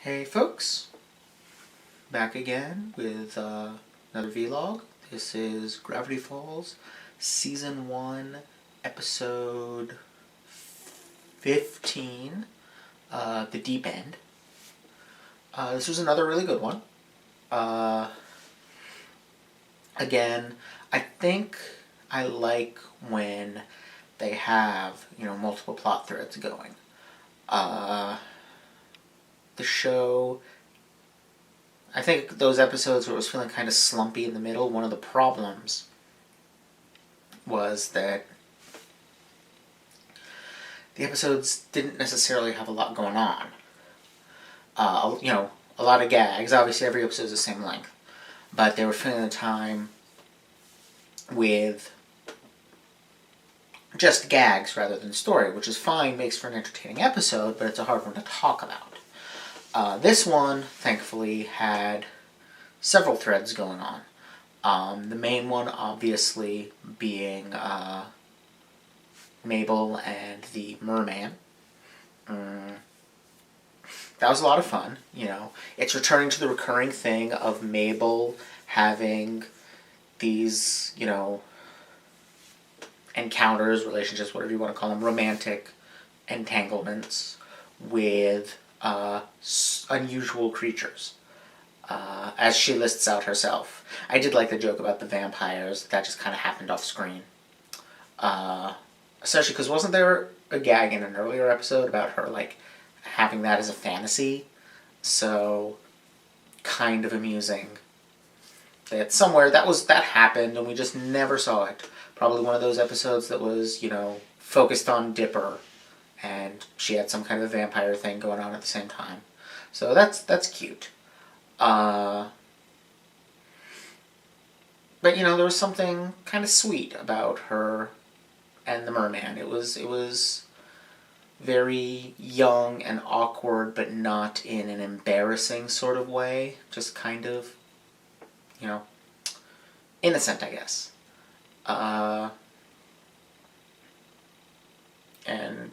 Hey folks, back again with another vlog. This is Gravity Falls, Season 1, Episode 15, The Deep End. This was another really good one. Again, I think I like when they have, multiple plot threads going. The show, I think those episodes where it was feeling kind of slumpy in the middle, one of the problems was that the episodes didn't necessarily have a lot going on. A lot of gags. Obviously, every episode is the same length. But they were filling the time with just gags rather than story, which is fine, makes for an entertaining episode, but it's a hard one to talk about. This one, thankfully, had several threads going on. The main one, obviously, being Mabel and the merman. That was a lot of fun, It's returning to the recurring thing of Mabel having these, encounters, relationships, whatever you want to call them, romantic entanglements with unusual creatures, as she lists out herself. I did like the joke about the vampires. That just kind of happened off screen. Especially because wasn't there a gag in an earlier episode about her, having that as a fantasy? So, kind of amusing that somewhere that happened and we just never saw it. Probably one of those episodes that was, focused on Dipper, and she had some kind of a vampire thing going on at the same time. So that's cute. But there was something kind of sweet about her and the merman. It was very young and awkward, but not in an embarrassing sort of way. Just kind of, innocent, I guess. And,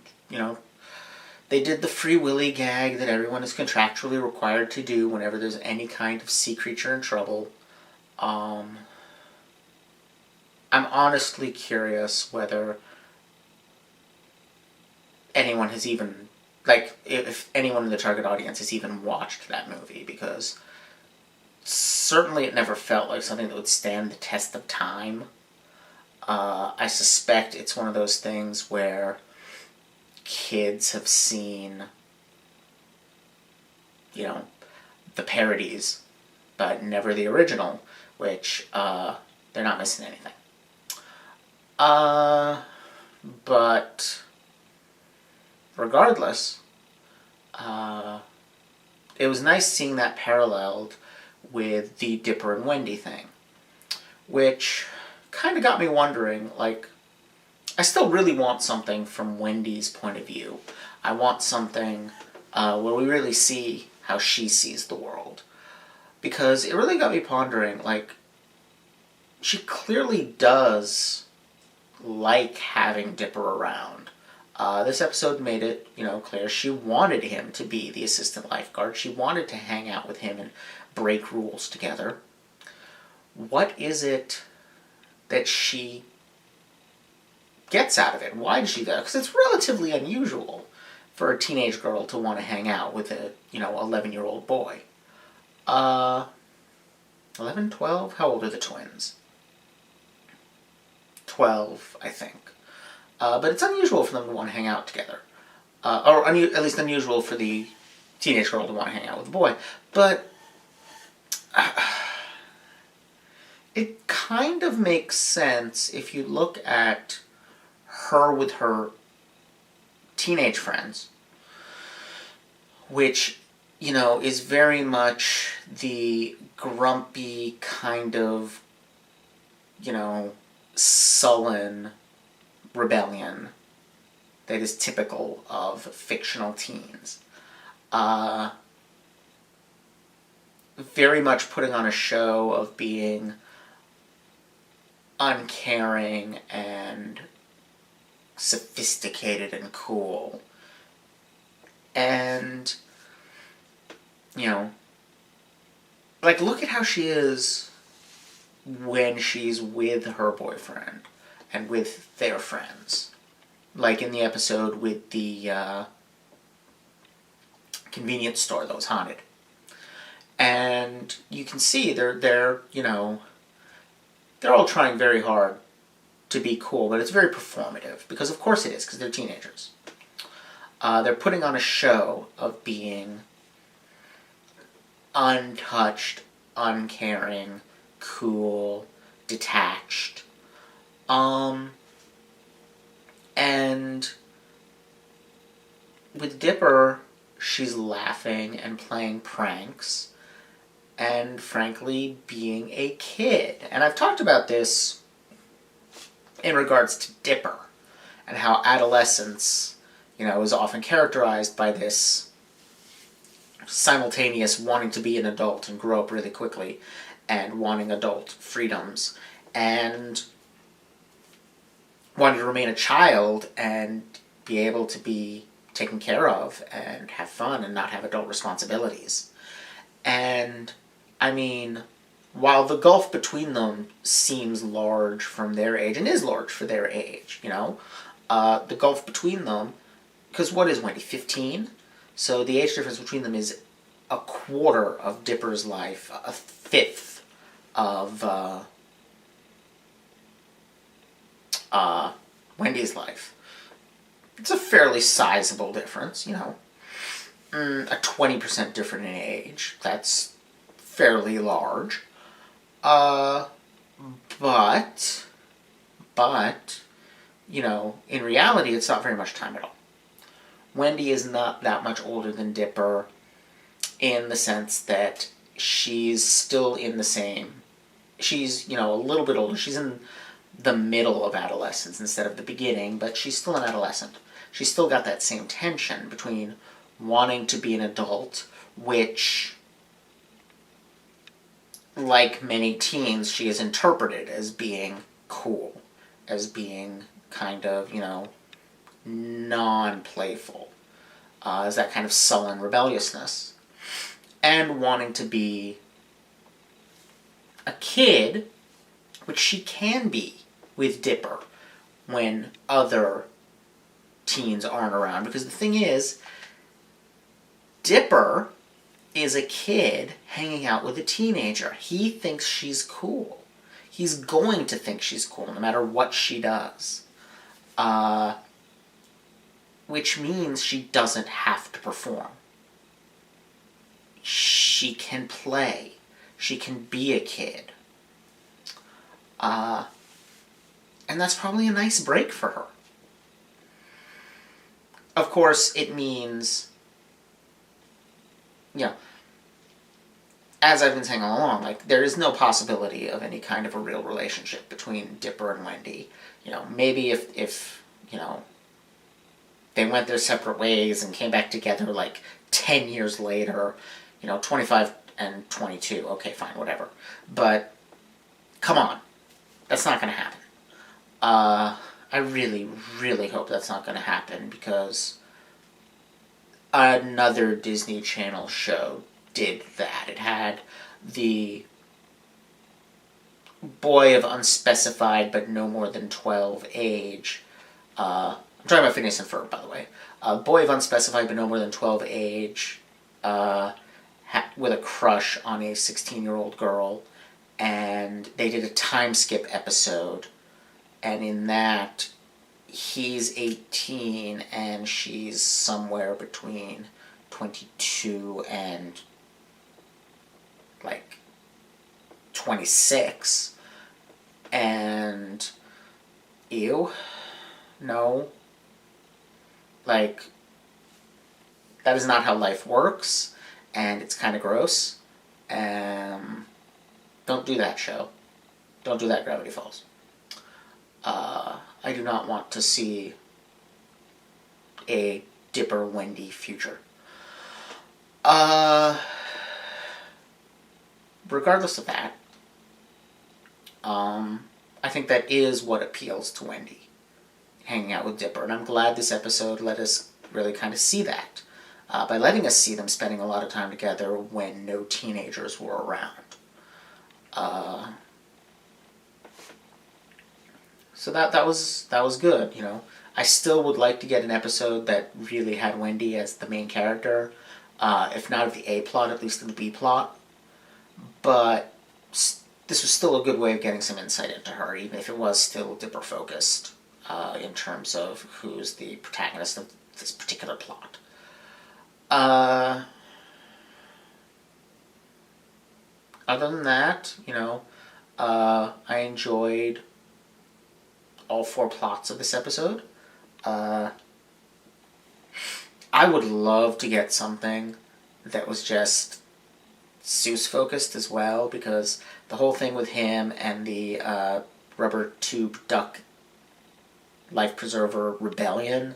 they did the Free Willy gag that everyone is contractually required to do whenever there's any kind of sea creature in trouble. I'm honestly curious whether anyone has even, if anyone in the target audience has even watched that movie, because certainly it never felt like something that would stand the test of time. I suspect it's one of those things where kids have seen, the parodies, but never the original, which, they're not missing anything. But regardless, it was nice seeing that paralleled with the Dipper and Wendy thing, which kind of got me wondering, I still really want something from Wendy's point of view. I want something where we really see how she sees the world. Because it really got me pondering, she clearly does like having Dipper around. This episode made it, clear she wanted him to be the assistant lifeguard. She wanted to hang out with him and break rules together. What is it that she gets out of it? Why does she do that? Because it's relatively unusual for a teenage girl to want to hang out with a, 11-year-old boy. 11, 12? How old are the twins? 12, I think. But it's unusual for them to want to hang out together. Or at least unusual for the teenage girl to want to hang out with a boy. But it kind of makes sense if you look at her with her teenage friends, which, is very much the grumpy kind of, sullen rebellion that is typical of fictional teens. Very much putting on a show of being uncaring and sophisticated and cool. And you know, like, look at how she is when she's with her boyfriend and with their friends. Like in the episode with the convenience store that was haunted. And you can see they're all trying very hard to be cool, but it's very performative, because of course it is, because they're teenagers. They're putting on a show of being untouched, uncaring, cool, detached. And with Dipper, she's laughing and playing pranks and, frankly, being a kid. And I've talked about this in regards to Dipper and how adolescence, is often characterized by this simultaneous wanting to be an adult and grow up really quickly and wanting adult freedoms and wanting to remain a child and be able to be taken care of and have fun and not have adult responsibilities. And, I mean, while the gulf between them seems large from their age, and is large for their age, the gulf between them, because what is Wendy, 15? So the age difference between them is a quarter of Dipper's life, a fifth of Wendy's life. It's a fairly sizable difference, a 20% difference in age. That's fairly large. But, in reality, it's not very much time at all. Wendy is not that much older than Dipper in the sense that she's still in the same... She's, a little bit older. She's in the middle of adolescence instead of the beginning, but she's still an adolescent. She's still got that same tension between wanting to be an adult, which, like many teens, she is interpreted as being cool, as being kind of, non-playful, as that kind of sullen rebelliousness, and wanting to be a kid, which she can be with Dipper when other teens aren't around. Because the thing is, Dipper is a kid hanging out with a teenager. He thinks she's cool. He's going to think she's cool no matter what she does. Which means she doesn't have to perform. She can play. She can be a kid. And that's probably a nice break for her. Of course, it means, as I've been saying all along, there is no possibility of any kind of a real relationship between Dipper and Wendy. Maybe if they went their separate ways and came back together 10 years later, 25 and 22, okay, fine, whatever. But, come on. That's not going to happen. I really, really hope that's not going to happen, because another Disney Channel show did that. It had the boy of unspecified but no more than 12 age. I'm talking about Phineas and Ferb, by the way. Boy of unspecified but no more than 12 age with a crush on a 16-year-old girl. And they did a time skip episode. And in that, he's 18 and she's somewhere between 22 and 26. And ew, no, that is not how life works, and it's kind of gross. Don't do that, show. Don't do that, Gravity Falls. I do not want to see a Dipper Wendy future. Regardless of that, I think that is what appeals to Wendy, hanging out with Dipper. And I'm glad this episode let us really kind of see that. by letting us see them spending a lot of time together when no teenagers were around. So that was good, you know. I still would like to get an episode that really had Wendy as the main character, if not of the A plot, at least of the B plot. But this was still a good way of getting some insight into her, even if it was still Dipper focused in terms of who's the protagonist of this particular plot. Other than that, you know, I enjoyed all 4 plots of this episode. I would love to get something that was just Seuss focused as well, because the whole thing with him and the rubber tube duck life preserver rebellion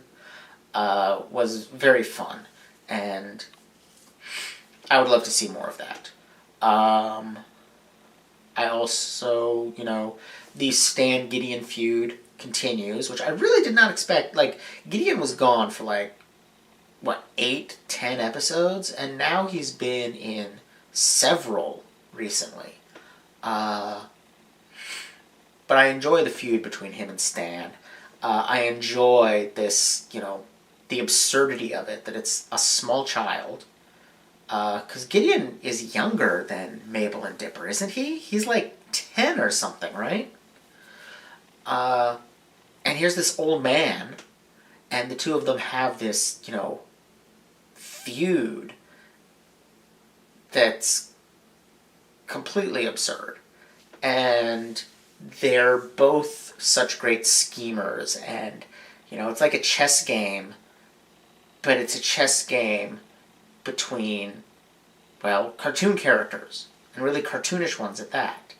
was very fun, and I would love to see more of that. I also, you know, the Stan Gideon feud continues, which I really did not expect. Like, Gideon was gone for 8, 10 episodes, and now he's been in several recently. But I enjoy the feud between him and Stan. I enjoy this, you know, the absurdity of it, that it's a small child. Because Gideon is younger than Mabel and Dipper, isn't he? He's 10 or something, right? And here's this old man, and the two of them have this, you know, feud that's completely absurd. And they're both such great schemers, and, you know, it's like a chess game, but it's a chess game between, well, cartoon characters, and really cartoonish ones at that.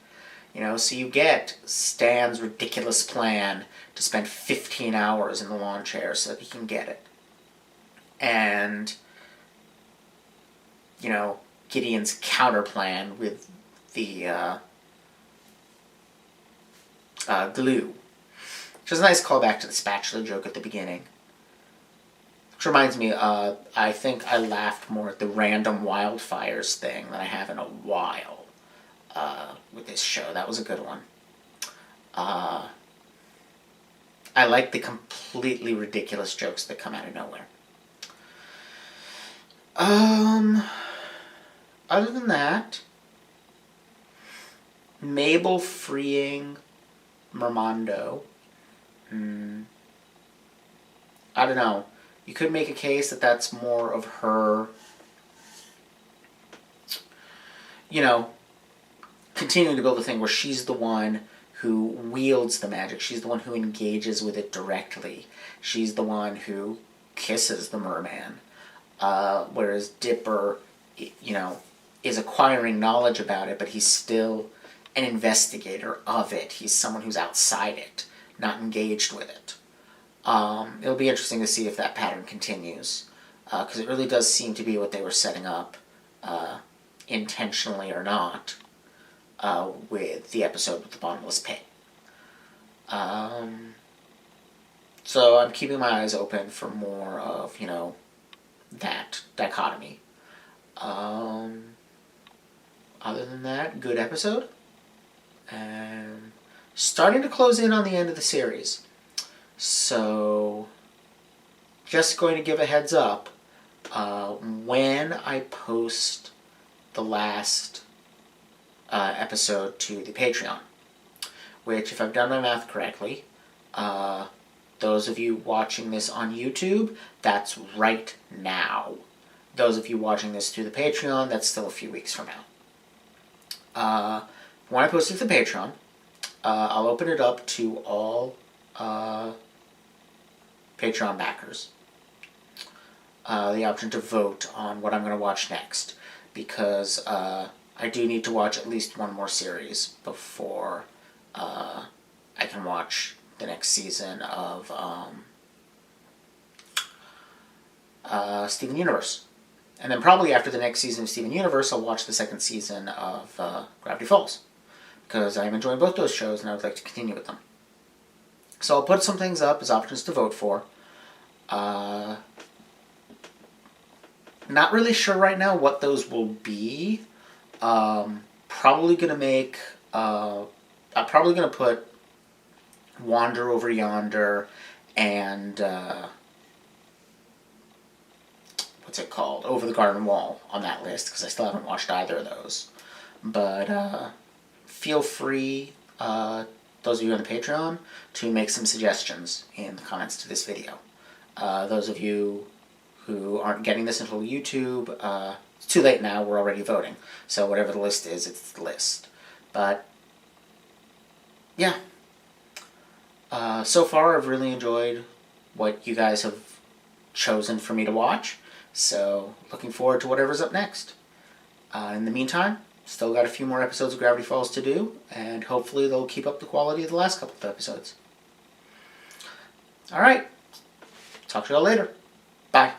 You know, so you get Stan's ridiculous plan to spend 15 hours in the lawn chair so that he can get it. And, you know, Gideon's counter plan with the glue. Which is a nice callback to the spatula joke at the beginning. Which reminds me, I think I laughed more at the random wildfires thing than I have in a while with this show. That was a good one. I like the completely ridiculous jokes that come out of nowhere. Other than that, Mabel freeing Mermando. I don't know. You could make a case that that's more of her, you know, continuing to build a thing where she's the one who wields the magic. She's the one who engages with it directly. She's the one who kisses the merman. Whereas Dipper, you know, is acquiring knowledge about it, but he's still an investigator of it. He's someone who's outside it, not engaged with it. It'll be interesting to see if that pattern continues, because it really does seem to be what they were setting up, intentionally or not, with the episode with the bottomless pit. So I'm keeping my eyes open for more of, you know, that dichotomy. Other than that, good episode. And starting to close in on the end of the series. So, just going to give a heads up, when I post the last episode to the Patreon, which, if I've done my math correctly, those of you watching this on YouTube, that's right now. Those of you watching this through the Patreon, that's still a few weeks from now. When I post it to the Patreon, I'll open it up to all Patreon backers. The option to vote on what I'm going to watch next, because I do need to watch at least one more series before I can watch the next season of Steven Universe. And then probably after the next season of Steven Universe, I'll watch the second season of Gravity Falls, because I'm enjoying both those shows and I would like to continue with them. So I'll put some things up as options to vote for. Not really sure right now what those will be. Probably gonna make. I'm probably gonna put Wander Over Yonder and what's it called? Over the Garden Wall on that list because I still haven't watched either of those. But feel free, those of you on the Patreon, to make some suggestions in the comments to this video. Those of you who aren't getting this until YouTube, it's too late now, we're already voting. So whatever the list is, it's the list. But, yeah. So far, I've really enjoyed what you guys have chosen for me to watch. So, looking forward to whatever's up next. In the meantime, still got a few more episodes of Gravity Falls to do, and hopefully they'll keep up the quality of the last couple of episodes. Alright. Talk to y'all later. Bye.